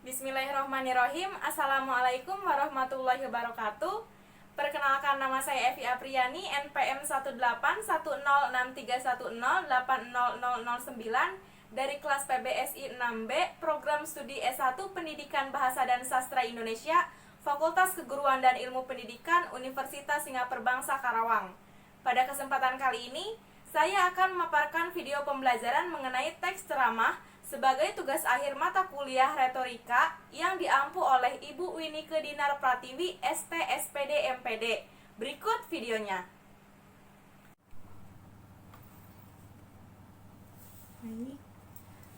Bismillahirrahmanirrahim. Assalamualaikum warahmatullahi wabarakatuh. Perkenalkan, nama saya Evi Apriani, NPM 1816310808009 dari kelas PBSI 6B, Program Studi S1 Pendidikan Bahasa dan Sastra Indonesia, Fakultas Keguruan dan Ilmu Pendidikan, Universitas Singapura Bangsa Karawang. Pada kesempatan kali ini, saya akan memaparkan video pembelajaran mengenai teks ceramah sebagai tugas akhir mata kuliah retorika yang diampu oleh Ibu Winike Dinar Pratiwi, ST, SPD, MPD. Berikut videonya.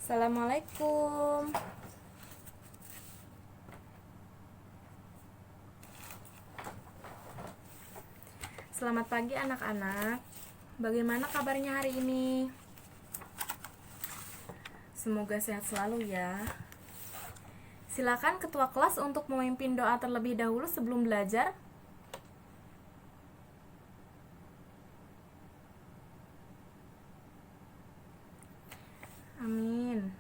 Assalamualaikum. Selamat pagi anak-anak. Bagaimana kabarnya hari ini? Semoga sehat selalu ya. Silakan ketua kelas untuk memimpin doa terlebih dahulu sebelum belajar. Amin.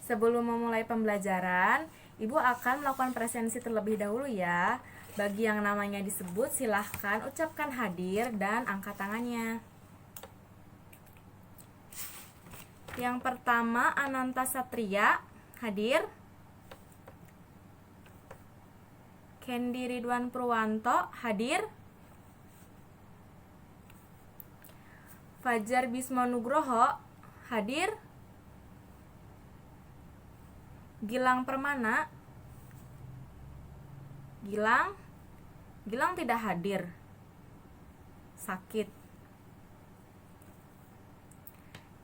Sebelum memulai pembelajaran, Ibu akan melakukan presensi terlebih dahulu ya. Bagi yang namanya disebut, silahkan ucapkan hadir dan angkat tangannya. Yang pertama, Ananta Satria, hadir. Kendi Ridwan Purwanto, hadir. Fajar Bismo Nugroho, hadir. Gilang Permana, Gilang tidak hadir, sakit.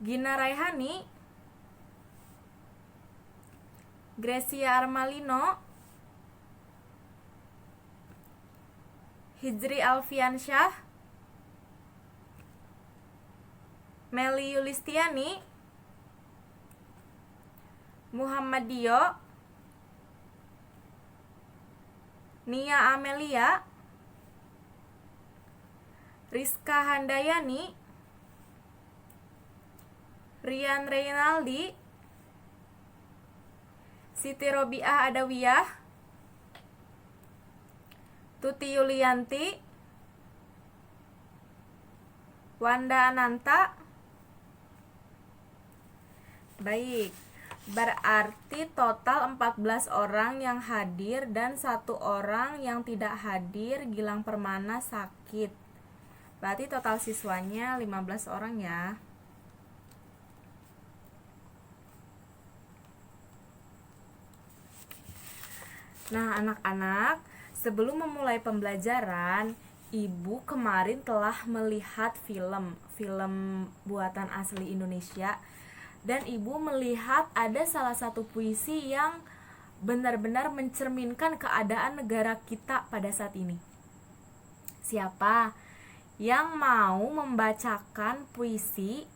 Gina Raihani, Gracia Armalino, Hijri Alfiansyah, Meli Yulistiani, Muhammad Dio, Nia Amelia, Rizka Handayani, Rian Reynaldi, Siti Robiah Adawiyah, Tuti Yulianti, Wanda Ananta. Baik, berarti total 14 orang yang hadir dan 1 orang yang tidak hadir. Gilang Permana sakit. Berarti total siswanya 15 orang ya. Nah, anak-anak, sebelum memulai pembelajaran, Ibu kemarin telah melihat film buatan asli Indonesia, dan Ibu melihat ada salah satu puisi yang benar-benar mencerminkan keadaan negara kita pada saat ini. Siapa yang mau membacakan puisi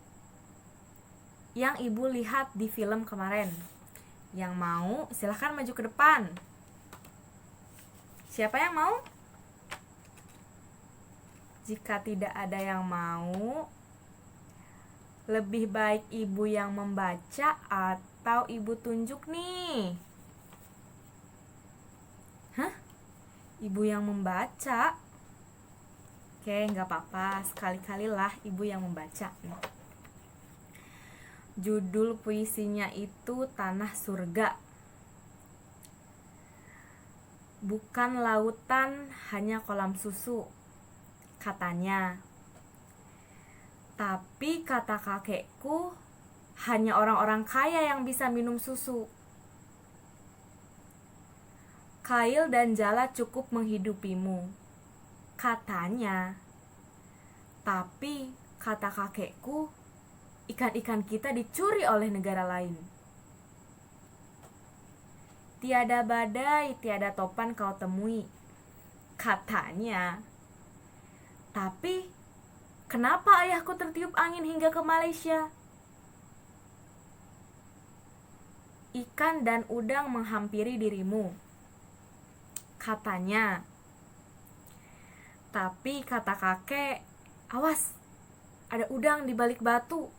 yang Ibu lihat di film kemarin? Yang mau, silahkan maju ke depan. Siapa yang mau? Jika tidak ada yang mau, lebih baik Ibu yang membaca atau Ibu tunjuk nih? Hah? Ibu yang membaca? Oke, nggak apa-apa, sekali-kalilah Ibu yang membaca. Judul puisinya itu Tanah Surga. Bukan lautan, hanya kolam susu, katanya. Tapi kata kakekku, hanya orang-orang kaya yang bisa minum susu. Kail dan jala cukup menghidupimu, katanya. Tapi kata kakekku, ikan-ikan kita dicuri oleh negara lain. Tiada badai, tiada topan kau temui, katanya. Tapi kenapa ayahku tertiup angin hingga ke Malaysia? Ikan dan udang menghampiri dirimu, katanya. Tapi kata kakek, awas, ada udang di balik batu.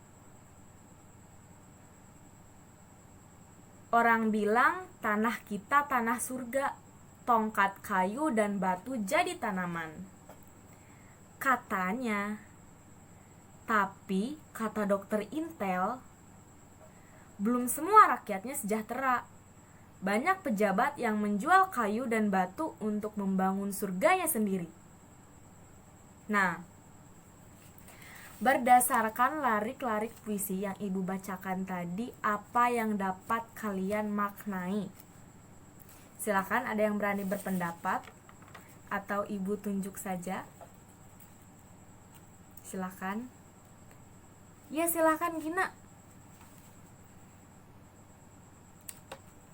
Orang bilang tanah kita tanah surga, tongkat kayu dan batu jadi tanaman. Katanya. Tapi kata dokter Intel, belum semua rakyatnya sejahtera. Banyak pejabat yang menjual kayu dan batu untuk membangun surganya sendiri. Nah, berdasarkan larik-larik puisi yang ibu bacakan tadi, apa yang dapat kalian maknai? Silakan, ada yang berani berpendapat atau ibu tunjuk saja? Silakan. Ya, silakan Gina.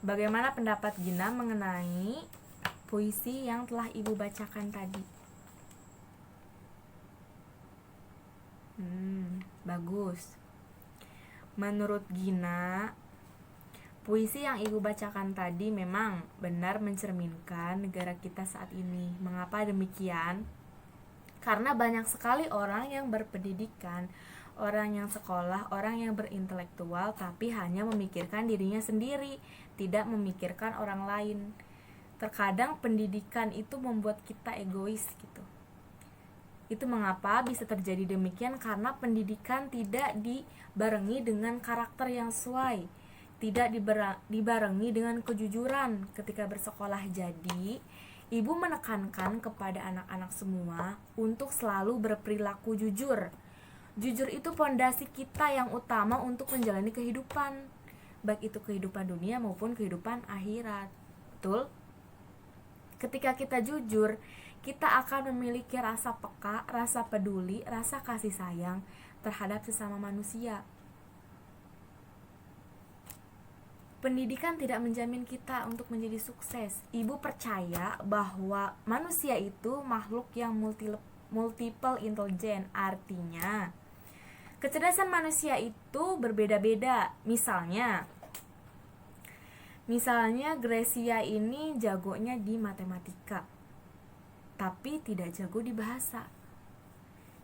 Bagaimana pendapat Gina mengenai puisi yang telah ibu bacakan tadi? Bagus. Menurut Gina, puisi yang ibu bacakan tadi memang benar mencerminkan negara kita saat ini. Mengapa demikian? Karena banyak sekali orang yang berpendidikan, orang yang sekolah, orang yang berintelektual, tapi hanya memikirkan dirinya sendiri, tidak memikirkan orang lain. Terkadang pendidikan itu membuat kita egois gitu. Itu mengapa bisa terjadi demikian, karena pendidikan tidak dibarengi dengan karakter yang sesuai, tidak dibarengi dengan kejujuran ketika bersekolah. Jadi, ibu menekankan kepada anak-anak semua untuk selalu berperilaku jujur. Jujur itu fondasi kita yang utama untuk menjalani kehidupan, baik itu kehidupan dunia maupun kehidupan akhirat. Betul? Ketika kita jujur, kita akan memiliki rasa peka, rasa peduli, rasa kasih sayang terhadap sesama manusia. Pendidikan tidak menjamin kita untuk menjadi sukses. Ibu percaya bahwa manusia itu makhluk yang multiple intelligent, artinya kecerdasan manusia itu berbeda-beda. Misalnya Gracia ini jagonya di matematika, tapi tidak jago di bahasa.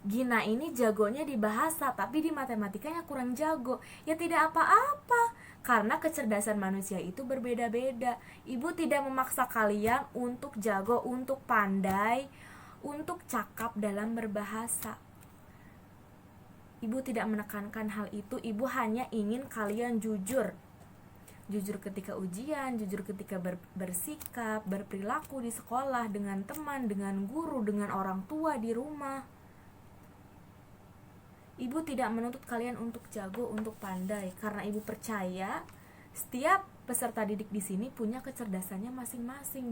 Gina ini jagonya di bahasa, tapi di matematikanya kurang jago. Ya tidak apa-apa, karena kecerdasan manusia itu berbeda-beda. Ibu tidak memaksa kalian untuk jago, untuk pandai, untuk cakap dalam berbahasa. Ibu tidak menekankan hal itu. Ibu hanya ingin kalian jujur. Jujur ketika ujian, jujur ketika bersikap, berperilaku di sekolah, dengan teman, dengan guru, dengan orang tua di rumah. Ibu tidak menuntut kalian untuk jago, untuk pandai, karena ibu percaya setiap peserta didik di sini punya kecerdasannya masing-masing.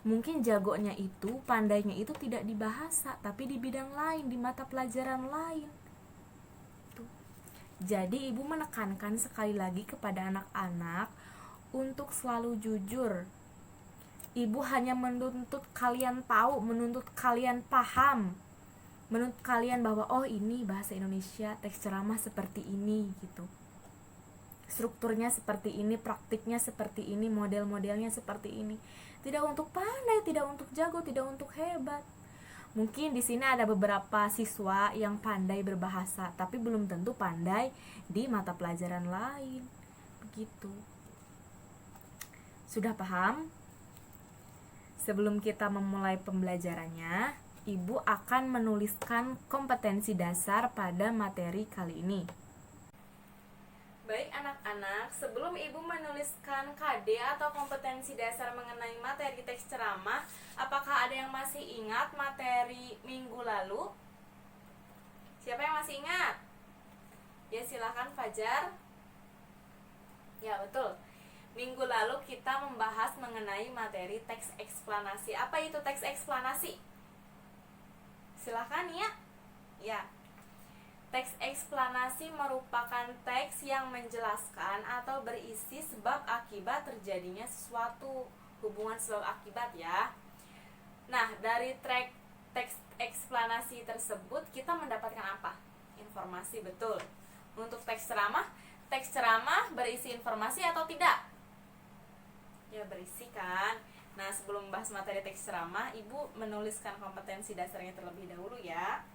Mungkin jagonya itu, pandainya itu tidak di bahasa, tapi di bidang lain, di mata pelajaran lain. Jadi ibu menekankan sekali lagi kepada anak-anak untuk selalu jujur. Ibu hanya menuntut kalian tahu, menuntut kalian paham, menuntut kalian bahwa oh ini bahasa Indonesia, teks ceramah seperti ini gitu. Strukturnya seperti ini, praktiknya seperti ini, model-modelnya seperti ini. Tidak untuk pandai, tidak untuk jago, tidak untuk hebat. Mungkin di sini ada beberapa siswa yang pandai berbahasa, tapi belum tentu pandai di mata pelajaran lain. Begitu. Sudah paham? Sebelum kita memulai pembelajarannya, ibu akan menuliskan kompetensi dasar pada materi kali ini. Baik anak-anak, sebelum ibu menuliskan KD atau kompetensi dasar mengenai materi teks ceramah, apakah ada yang masih ingat materi minggu lalu? Siapa yang masih ingat? Ya silahkan Fajar. Ya betul. Minggu lalu kita membahas mengenai materi teks eksplanasi. Apa itu teks eksplanasi? Silahkan ya. Ya. Teks eksplanasi merupakan teks yang menjelaskan atau berisi sebab akibat terjadinya sesuatu, hubungan sebab akibat ya. Nah, dari teks eksplanasi tersebut kita mendapatkan apa? Informasi, betul. Untuk teks ceramah berisi informasi atau tidak? Ya, berisi kan. Nah, sebelum membahas materi teks ceramah, ibu menuliskan kompetensi dasarnya terlebih dahulu ya.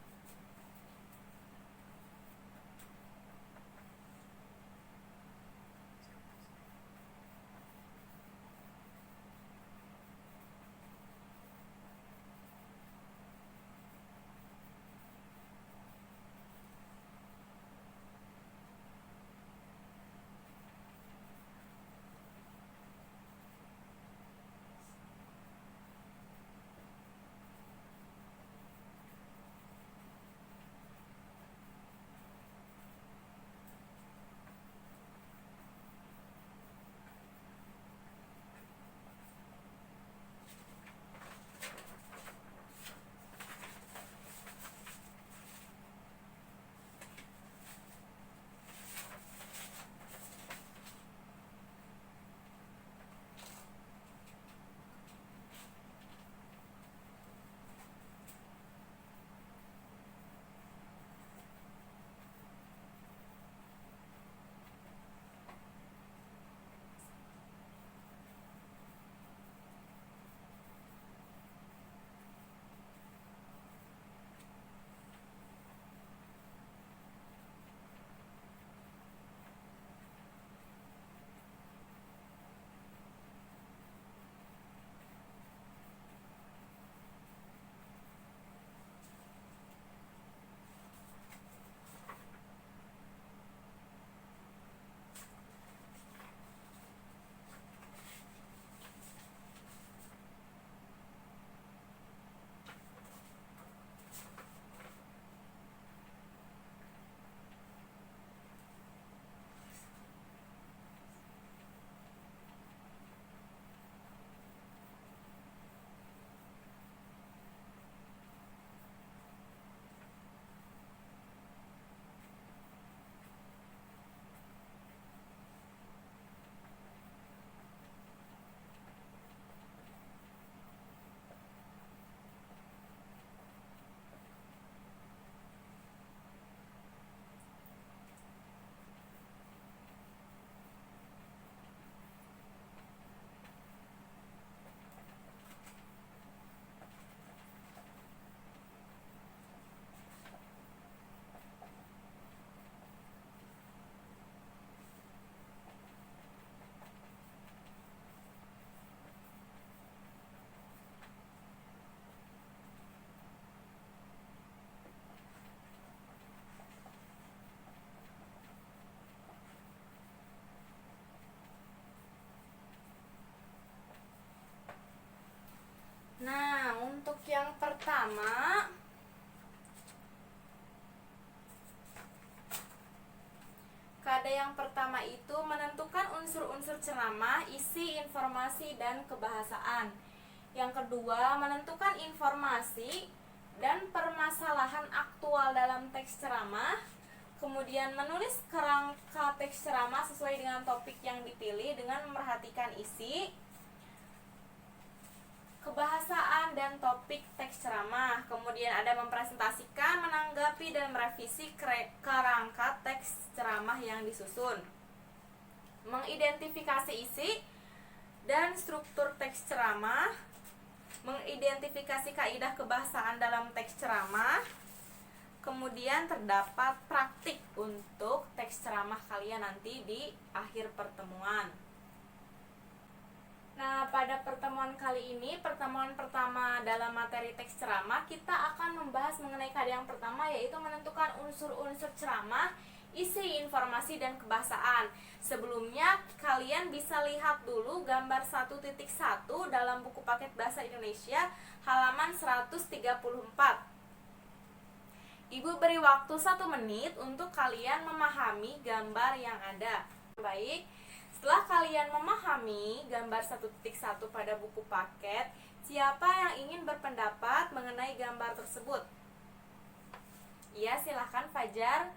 pertama, itu menentukan unsur-unsur ceramah, isi, informasi, dan kebahasaan. Yang kedua, menentukan informasi dan permasalahan aktual dalam teks ceramah. Kemudian menulis kerangka teks ceramah sesuai dengan topik yang dipilih dengan memperhatikan isi, kebahasaan, dan topik teks ceramah. Kemudian ada mempresentasikan, menanggapi, dan merevisi kerangka teks ceramah yang disusun. Mengidentifikasi isi dan struktur teks ceramah, mengidentifikasi kaidah kebahasaan dalam teks ceramah. Kemudian terdapat praktik untuk teks ceramah kalian nanti di akhir pertemuan. Nah, pada pertemuan kali ini, pertemuan pertama dalam materi teks ceramah, kita akan membahas mengenai kaidah yang pertama, yaitu menentukan unsur-unsur ceramah, isi, informasi, dan kebahasaan. Sebelumnya, kalian bisa lihat dulu gambar 1.1 dalam buku paket bahasa Indonesia halaman 134. Ibu beri waktu 1 menit untuk kalian memahami gambar yang ada. Baik, setelah kalian memahami gambar 1.1 pada buku paket, siapa yang ingin berpendapat mengenai gambar tersebut? Ya, silahkan Fajar.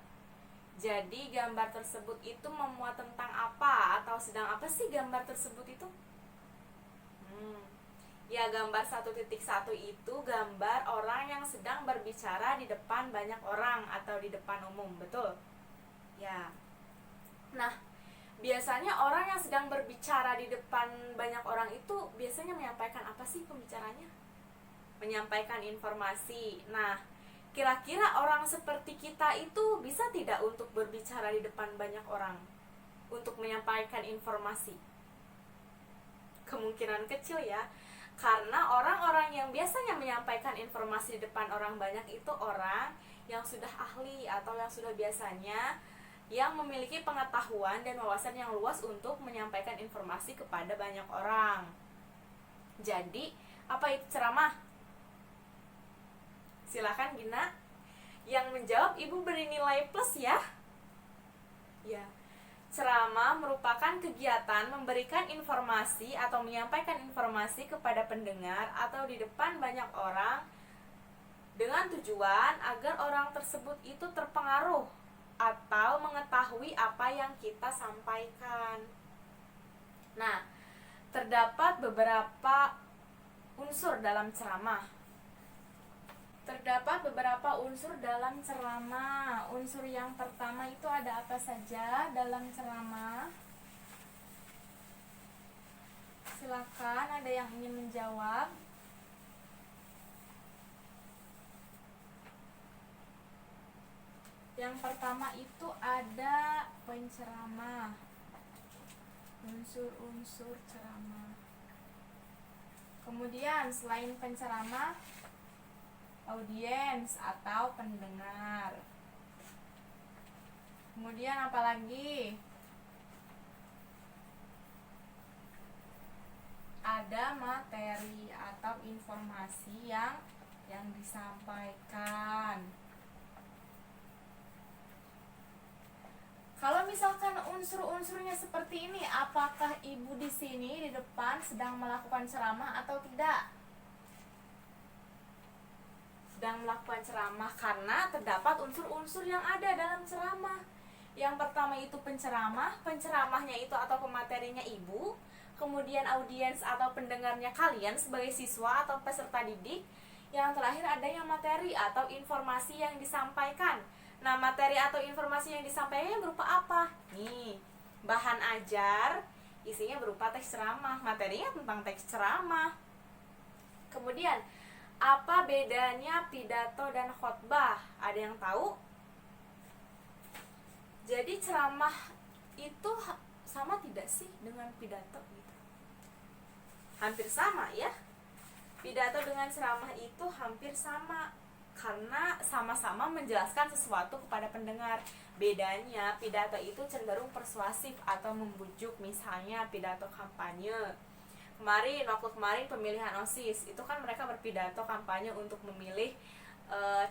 Jadi gambar tersebut itu memuat tentang apa atau sedang apa sih gambar tersebut itu? Ya, gambar 1.1 itu gambar orang yang sedang berbicara di depan banyak orang atau di depan umum, betul? Ya. Nah, biasanya orang yang sedang berbicara di depan banyak orang itu biasanya menyampaikan apa sih pembicaranya? Menyampaikan informasi. Nah, kira-kira orang seperti kita itu bisa tidak untuk berbicara di depan banyak orang untuk menyampaikan informasi? Kemungkinan kecil ya, karena orang-orang yang biasanya menyampaikan informasi di depan orang banyak itu orang yang sudah ahli atau yang sudah biasanya yang memiliki pengetahuan dan wawasan yang luas untuk menyampaikan informasi kepada banyak orang. Jadi, apa itu ceramah? Silakan Gina. Yang menjawab ibu beri nilai plus ya. Ya. Ceramah merupakan kegiatan memberikan informasi atau menyampaikan informasi kepada pendengar atau di depan banyak orang dengan tujuan agar orang tersebut itu terpengaruh atau mengetahui apa yang kita sampaikan. Nah, terdapat beberapa unsur dalam ceramah. Terdapat beberapa unsur dalam ceramah. Unsur yang pertama itu ada apa saja dalam ceramah? Silakan, ada yang ingin menjawab. Yang pertama itu ada penceramah. Unsur-unsur ceramah. Kemudian selain penceramah, audiens atau pendengar. Kemudian apa lagi? Ada materi atau informasi yang disampaikan. Kalau misalkan unsur-unsurnya seperti ini, apakah ibu di sini di depan sedang melakukan ceramah atau tidak? Sedang melakukan ceramah, karena terdapat unsur-unsur yang ada dalam ceramah. Yang pertama itu penceramah, penceramahnya itu atau pematerinya ibu. Kemudian audiens atau pendengarnya kalian sebagai siswa atau peserta didik. Yang terakhir adanya materi atau informasi yang disampaikan. Nah, materi atau informasi yang disampaikan berupa apa? Nih, bahan ajar, isinya berupa teks ceramah, materinya tentang teks ceramah. Kemudian apa bedanya pidato dan khotbah? Ada yang tahu? Jadi ceramah itu sama tidak sih dengan pidato gitu? Hampir sama ya. Pidato dengan ceramah itu hampir sama karena sama-sama menjelaskan sesuatu kepada pendengar. Bedanya pidato itu cenderung persuasif atau membujuk, misalnya pidato kampanye. waktu kemarin pemilihan OSIS itu kan mereka berpidato kampanye untuk memilih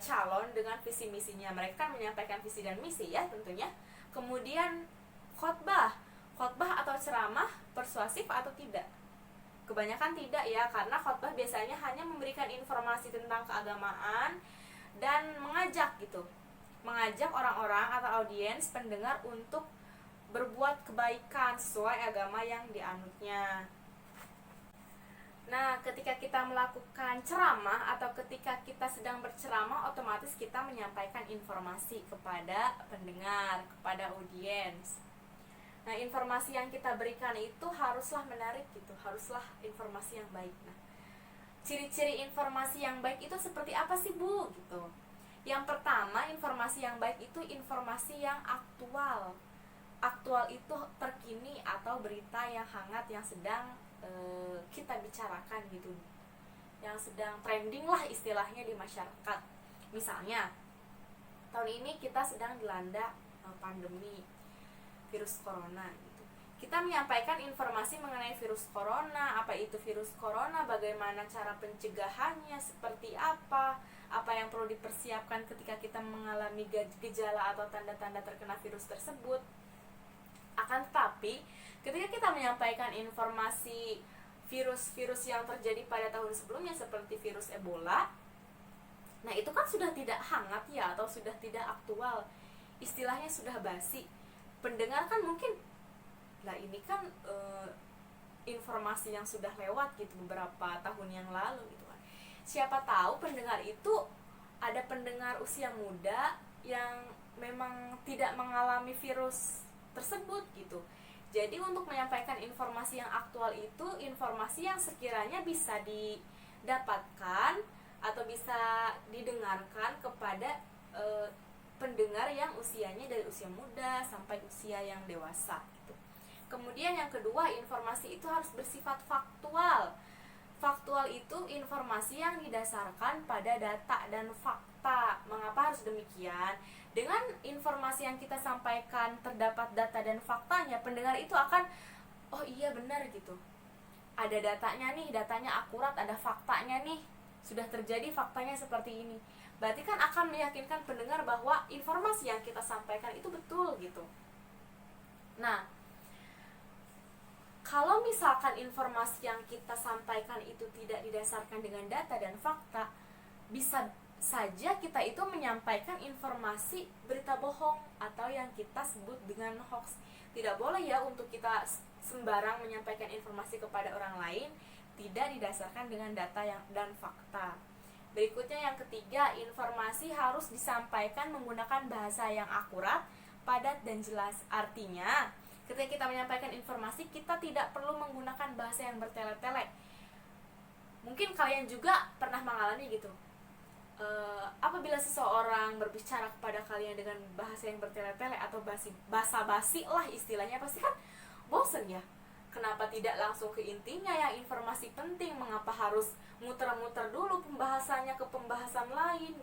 calon dengan visi misinya. Mereka kan menyampaikan visi dan misi ya tentunya. Kemudian khotbah atau ceramah persuasif atau tidak? Kebanyakan tidak ya, karena khotbah biasanya hanya memberikan informasi tentang keagamaan dan mengajak orang-orang atau audiens pendengar untuk berbuat kebaikan sesuai agama yang dianutnya. Nah, ketika kita melakukan ceramah atau ketika kita sedang berceramah, otomatis kita menyampaikan informasi kepada pendengar, kepada audiens. Nah, informasi yang kita berikan itu haruslah menarik haruslah informasi yang baik. Nah, ciri-ciri informasi yang baik itu seperti apa sih, Bu? Yang pertama, informasi yang baik itu informasi yang aktual. Aktual itu terkini atau berita yang hangat yang sedang kita bicarakan yang sedang trending lah istilahnya di masyarakat. Misalnya, tahun ini kita sedang dilanda pandemi virus corona Kita menyampaikan informasi mengenai virus corona, apa itu virus corona, bagaimana cara pencegahannya, seperti apa yang perlu dipersiapkan ketika kita mengalami gejala atau tanda-tanda terkena virus tersebut. Akan tetapi, ketika kita menyampaikan informasi virus-virus yang terjadi pada tahun sebelumnya seperti virus Ebola, nah itu kan sudah tidak hangat ya, atau sudah tidak aktual, istilahnya sudah basi. Pendengar kan mungkin, lah ini kan informasi yang sudah lewat beberapa tahun yang lalu kan. Siapa tahu pendengar itu ada pendengar usia muda yang memang tidak mengalami virus tersebut Jadi untuk menyampaikan informasi yang aktual itu informasi yang sekiranya bisa didapatkan atau bisa didengarkan kepada pendengar yang usianya dari usia muda sampai usia yang dewasa Kemudian yang kedua, informasi itu harus bersifat faktual. Faktual itu informasi yang didasarkan pada data dan fakta. Mengapa harus demikian? Dengan informasi yang kita sampaikan terdapat data dan faktanya, pendengar itu akan, oh iya benar Ada datanya nih, datanya akurat, ada faktanya nih. Sudah terjadi faktanya seperti ini. Berarti kan akan meyakinkan pendengar bahwa informasi yang kita sampaikan itu betul Nah, kalau misalkan informasi yang kita sampaikan itu tidak didasarkan dengan data dan fakta, bisa saja kita itu menyampaikan informasi berita bohong atau yang kita sebut dengan hoax. Tidak boleh ya untuk kita sembarang menyampaikan informasi kepada orang lain tidak didasarkan dengan data dan fakta. Berikutnya yang ketiga, informasi harus disampaikan menggunakan bahasa yang akurat, padat dan jelas. Artinya, ketika kita menyampaikan informasi, kita tidak perlu menggunakan bahasa yang bertele-tele. Mungkin kalian juga pernah mengalami apabila seseorang berbicara kepada kalian dengan bahasa yang bertele-tele atau basa-basi lah istilahnya, pasti kan bosen ya. Kenapa tidak langsung ke intinya yang informasi penting? Mengapa harus muter-muter dulu pembahasannya ke pembahasan lain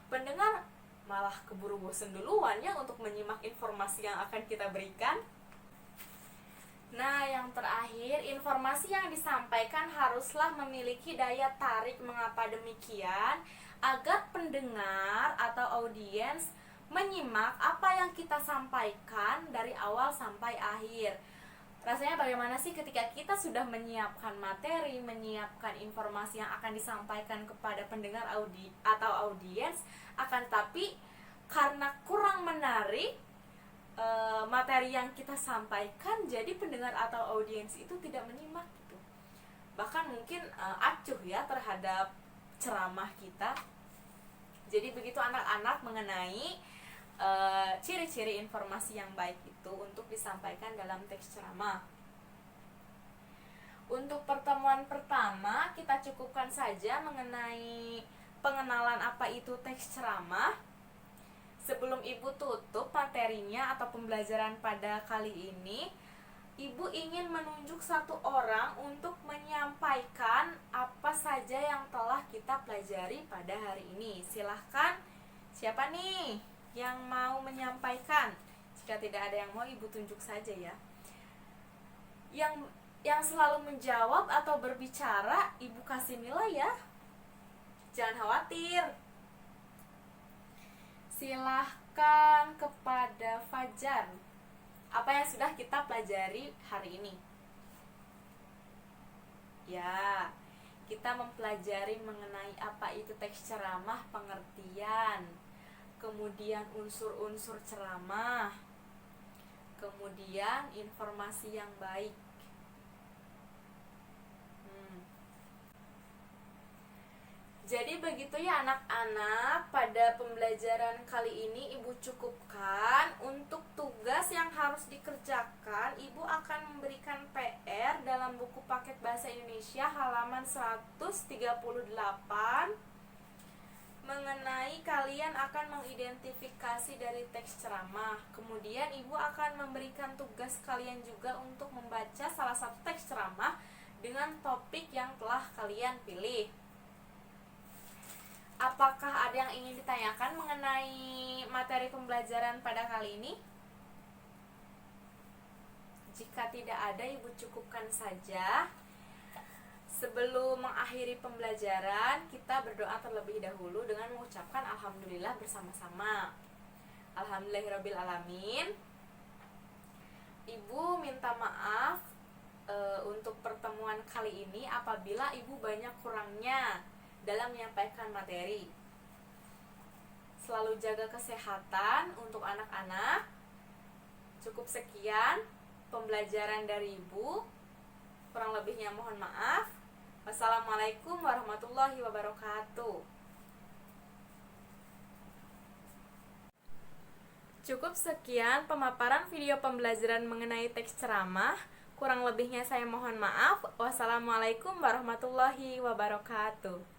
Pendengar malah keburu bosen duluan ya untuk menyimak informasi yang akan kita berikan. Nah, yang terakhir, informasi yang disampaikan haruslah memiliki daya tarik. Mengapa demikian? Agar pendengar atau audiens menyimak apa yang kita sampaikan dari awal sampai akhir. Rasanya bagaimana sih ketika kita sudah menyiapkan materi, menyiapkan informasi yang akan disampaikan kepada pendengar atau audiens, akan tapi karena kurang menarik materi yang kita sampaikan, jadi pendengar atau audiens itu tidak menyimak bahkan mungkin acuh ya terhadap ceramah kita. Jadi begitu anak-anak mengenai ciri-ciri informasi yang baik itu untuk disampaikan dalam teks ceramah. Untuk pertemuan pertama kita cukupkan saja mengenai pengenalan apa itu teks ceramah. Sebelum Ibu tutup materinya atau pembelajaran pada kali ini, Ibu ingin menunjuk satu orang untuk menyampaikan apa saja yang telah kita pelajari pada hari ini. Silahkan, siapa nih yang mau menyampaikan? Jika tidak ada yang mau, Ibu tunjuk saja ya. Yang yang selalu menjawab atau berbicara, Ibu kasih nilai ya. Jangan khawatir. Silahkan kepada Fajar. Apa yang sudah kita pelajari hari ini? Ya, kita mempelajari mengenai apa itu teks ceramah, pengertian, kemudian unsur-unsur ceramah, kemudian informasi yang baik. Jadi begitu ya anak-anak, pada pembelajaran kali ini Ibu cukupkan. Untuk tugas yang harus dikerjakan, Ibu akan memberikan PR dalam buku paket bahasa Indonesia halaman 138 mengenai kalian akan mengidentifikasi dari teks ceramah. Kemudian Ibu akan memberikan tugas kalian juga untuk membaca salah satu teks ceramah dengan topik yang telah kalian pilih. Apakah ada yang ingin ditanyakan mengenai materi pembelajaran pada kali ini? Jika tidak ada, Ibu cukupkan saja. Sebelum mengakhiri pembelajaran, kita berdoa terlebih dahulu dengan mengucapkan alhamdulillah bersama-sama. Alhamdulillahirrabbilalamin. Ibu minta maaf untuk pertemuan kali ini apabila Ibu banyak kurangnya dalam menyampaikan materi. Selalu jaga kesehatan untuk anak-anak. Cukup sekian pembelajaran dari Ibu. Kurang lebihnya mohon maaf. Wassalamualaikum warahmatullahi wabarakatuh. Cukup sekian pemaparan video pembelajaran mengenai teks ceramah. Kurang lebihnya saya mohon maaf. Wassalamualaikum warahmatullahi wabarakatuh.